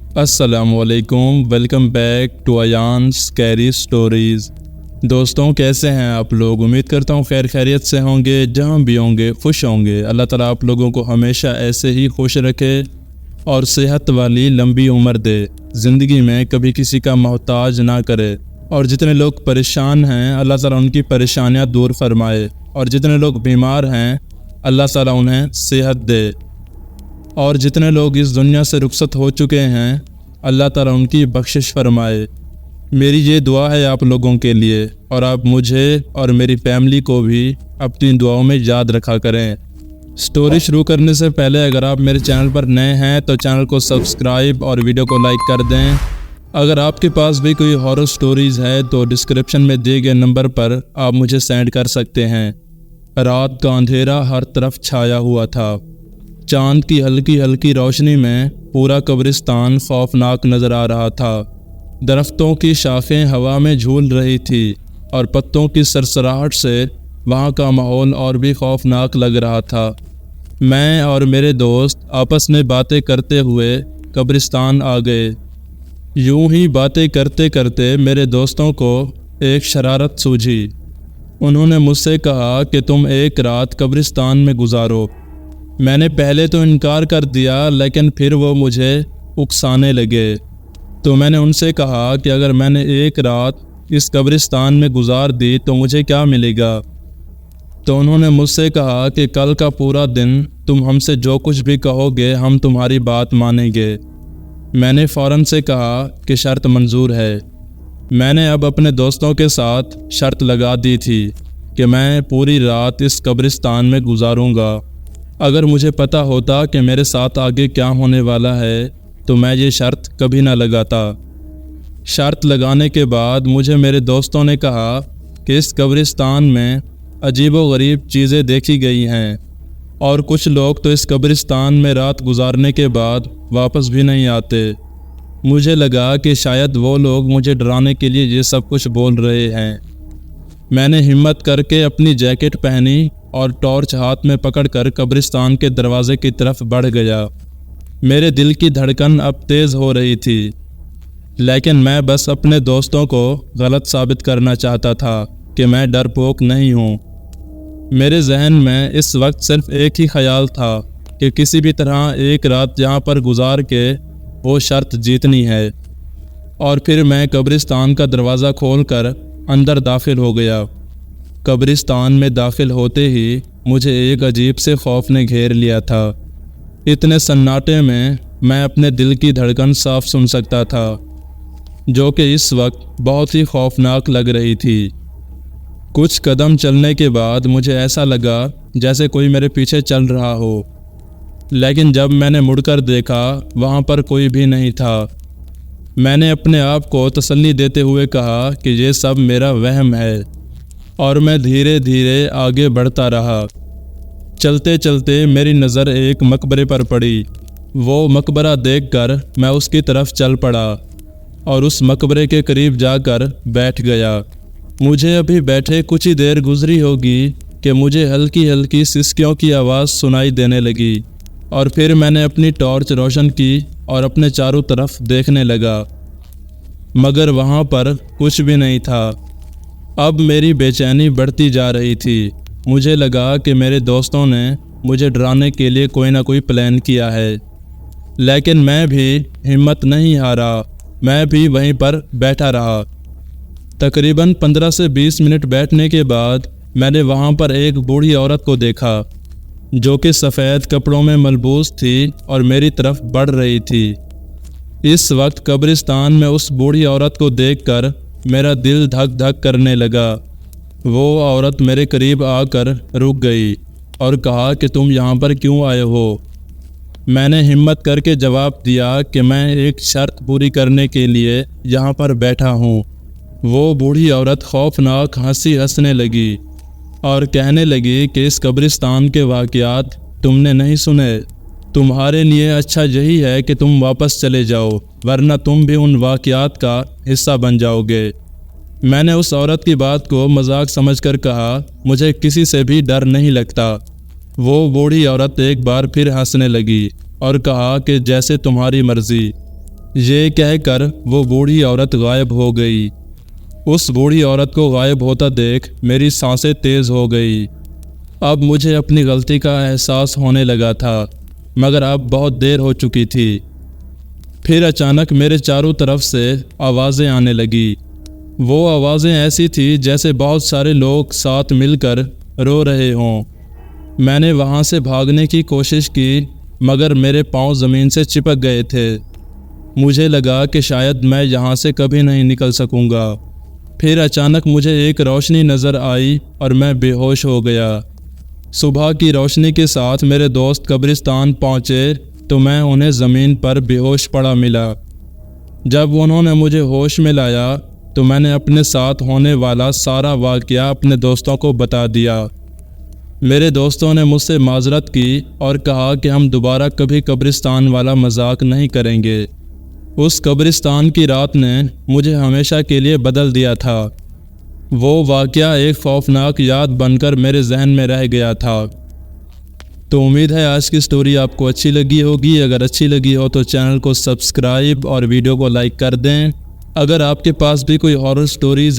अस्सलामुअलैकुम, welcome back to Ayan scary stories. दोस्तों, कैसे हैं आप लोग? उम्मीद करता हूँ खैर खैरियत से होंगे। जहाँ भी होंगे खुश होंगे। अल्लाह ताला आप लोगों को हमेशा ऐसे ही खुश रखे और सेहत वाली लंबी उम्र दे, ज़िंदगी में कभी किसी का मोहताज ना करे। और जितने लोग परेशान हैं अल्लाह ताला उनकी परेशानियाँ दूर फरमाए, और जितने लोग बीमार हैं अल्लाह ताला उन्हें सेहत दे। और जितने लोग इस दुनिया से रुखसत हो चुके हैं अल्लाह ताला उनकी बख्शिश फरमाए। मेरी ये दुआ है आप लोगों के लिए, और आप मुझे और मेरी फैमिली को भी अपनी दुआओं में याद रखा करें। स्टोरी शुरू करने से पहले अगर आप मेरे चैनल पर नए हैं तो चैनल को सब्सक्राइब और वीडियो को लाइक कर दें। अगर आपके पास भी कोई हॉरर स्टोरीज़ है तो डिस्क्रिप्शन में दिए गए नंबर पर आप मुझे सेंड कर सकते हैं। रात का अंधेरा हर तरफ छाया हुआ था। चांद की हल्की हल्की रोशनी में पूरा कब्रिस्तान खौफनाक नज़र आ रहा था। दरख्तों की शाखें हवा में झूल रही थी और पत्तों की सरसराहट से वहाँ का माहौल और भी खौफनाक लग रहा था। मैं और मेरे दोस्त आपस में बातें करते हुए कब्रिस्तान आ गए। यूं ही बातें करते करते मेरे दोस्तों को एक शरारत सूझी। उन्होंने मुझसे कहा कि तुम एक रात कब्रिस्तान में गुजारो। मैंने पहले तो इनकार कर दिया, लेकिन फिर वो मुझे उकसाने लगे। तो मैंने उनसे कहा कि अगर मैंने एक रात इस कब्रिस्तान में गुजार दी तो मुझे क्या मिलेगा। तो उन्होंने मुझसे कहा कि कल का पूरा दिन तुम हमसे जो कुछ भी कहोगे हम तुम्हारी बात मानेंगे। मैंने फ़ौरन से कहा कि शर्त मंजूर है। मैंने अब अपने दोस्तों के साथ शर्त लगा दी थी कि मैं पूरी रात इस कब्रिस्तान में गुजारूंगा। अगर मुझे पता होता कि मेरे साथ आगे क्या होने वाला है तो मैं ये शर्त कभी ना लगाता। शर्त लगाने के बाद मुझे मेरे दोस्तों ने कहा कि इस कब्रिस्तान में अजीबो-गरीब चीज़ें देखी गई हैं, और कुछ लोग तो इस कब्रिस्तान में रात गुजारने के बाद वापस भी नहीं आते। मुझे लगा कि शायद वो लोग मुझे डराने के लिए ये सब कुछ बोल रहे हैं। मैंने हिम्मत करके अपनी जैकेट पहनी और टॉर्च हाथ में पकड़कर कब्रिस्तान के दरवाजे की तरफ बढ़ गया। मेरे दिल की धड़कन अब तेज़ हो रही थी, लेकिन मैं बस अपने दोस्तों को गलत साबित करना चाहता था कि मैं डरपोक नहीं हूँ। मेरे जहन में इस वक्त सिर्फ एक ही ख्याल था कि किसी भी तरह एक रात यहाँ पर गुजार के वो शर्त जीतनी है। और फिर मैं कब्रिस्तान का दरवाज़ा खोलकर अंदर दाखिल हो गया। कब्रिस्तान में दाखिल होते ही मुझे एक अजीब से खौफ ने घेर लिया था। इतने सन्नाटे में मैं अपने दिल की धड़कन साफ सुन सकता था, जो कि इस वक्त बहुत ही खौफनाक लग रही थी। कुछ कदम चलने के बाद मुझे ऐसा लगा जैसे कोई मेरे पीछे चल रहा हो, लेकिन जब मैंने मुड़कर देखा वहाँ पर कोई भी नहीं था। मैंने अपने आप को तसल्ली देते हुए कहा कि ये सब मेरा वहम है, और मैं धीरे धीरे आगे बढ़ता रहा। चलते चलते मेरी नज़र एक मकबरे पर पड़ी। वो मकबरा देखकर मैं उसकी तरफ चल पड़ा और उस मकबरे के करीब जाकर बैठ गया। मुझे अभी बैठे कुछ ही देर गुजरी होगी कि मुझे हल्की हल्की सिसकियों की आवाज़ सुनाई देने लगी, और फिर मैंने अपनी टॉर्च रोशन की और अपने चारों तरफ देखने लगा, मगर वहाँ पर कुछ भी नहीं था। अब मेरी बेचैनी बढ़ती जा रही थी। मुझे लगा कि मेरे दोस्तों ने मुझे डराने के लिए कोई ना कोई प्लान किया है, लेकिन मैं भी हिम्मत नहीं हारा। मैं भी वहीं पर बैठा रहा। तकरीबन 15 से 20 मिनट बैठने के बाद मैंने वहाँ पर एक बूढ़ी औरत को देखा, जो कि सफ़ेद कपड़ों में मलबूस थी और मेरी तरफ बढ़ रही थी। इस वक्त कब्रिस्तान में उस बूढ़ी औरत को देखकर मेरा दिल धक धक करने लगा। वो औरत मेरे करीब आकर रुक गई और कहा कि तुम यहाँ पर क्यों आए हो। मैंने हिम्मत करके जवाब दिया कि मैं एक शर्त पूरी करने के लिए यहाँ पर बैठा हूँ। वो बूढ़ी औरत खौफनाक हंसी हंसने लगी और कहने लगी कि इस कब्रिस्तान के वाक़यात तुमने नहीं सुने। तुम्हारे लिए अच्छा यही है कि तुम वापस चले जाओ, वरना तुम भी उन वाक़यात का हिस्सा बन जाओगे। मैंने उस औरत की बात को मजाक समझकर कहा, मुझे किसी से भी डर नहीं लगता। वो बूढ़ी औरत एक बार फिर हंसने लगी और कहा कि जैसे तुम्हारी मर्ज़ी। یہ کہہ کر وہ بوڑھی عورت غائب ہو گئی۔ اس بوڑھی عورت کو غائب ہوتا دیکھ میری سانسیں تیز ہو گئی۔ اب مجھے اپنی غلطی کا احساس ہونے لگا تھا، مگر اب بہت دیر ہو چکی تھی۔ پھر اچانک میرے چاروں طرف سے آوازیں آنے لگی۔ وہ آوازیں ایسی تھی جیسے بہت سارے لوگ ساتھ مل کر رو رہے ہوں۔ میں نے وہاں سے بھاگنے کی کوشش کی، مگر میرے پاؤں زمین سے چپک گئے تھے۔ مجھے لگا کہ شاید میں یہاں سے کبھی نہیں نکل سکوں گا۔ پھر اچانک مجھے ایک روشنی نظر آئی اور میں بے ہوش ہو گیا۔ صبح کی روشنی کے ساتھ میرے دوست قبرستان پہنچے تو میں انہیں زمین پر بے ہوش پڑا ملا۔ جب انہوں نے مجھے ہوش میں لایا تو میں نے اپنے ساتھ ہونے والا سارا واقعہ اپنے دوستوں کو بتا دیا۔ میرے دوستوں نے مجھ سے معذرت کی اور کہا کہ ہم دوبارہ کبھی قبرستان والا مذاق نہیں کریں گے۔ اس قبرستان کی رات نے مجھے ہمیشہ کے لیے بدل دیا تھا۔ وہ واقعہ ایک خوفناک یاد بن کر میرے ذہن میں رہ گیا تھا۔ تو امید ہے آج کی سٹوری آپ کو اچھی لگی ہوگی۔ اگر اچھی لگی ہو تو چینل کو سبسکرائب اور ویڈیو کو لائک کر دیں۔ اگر آپ کے پاس بھی کوئی ہارر سٹوریز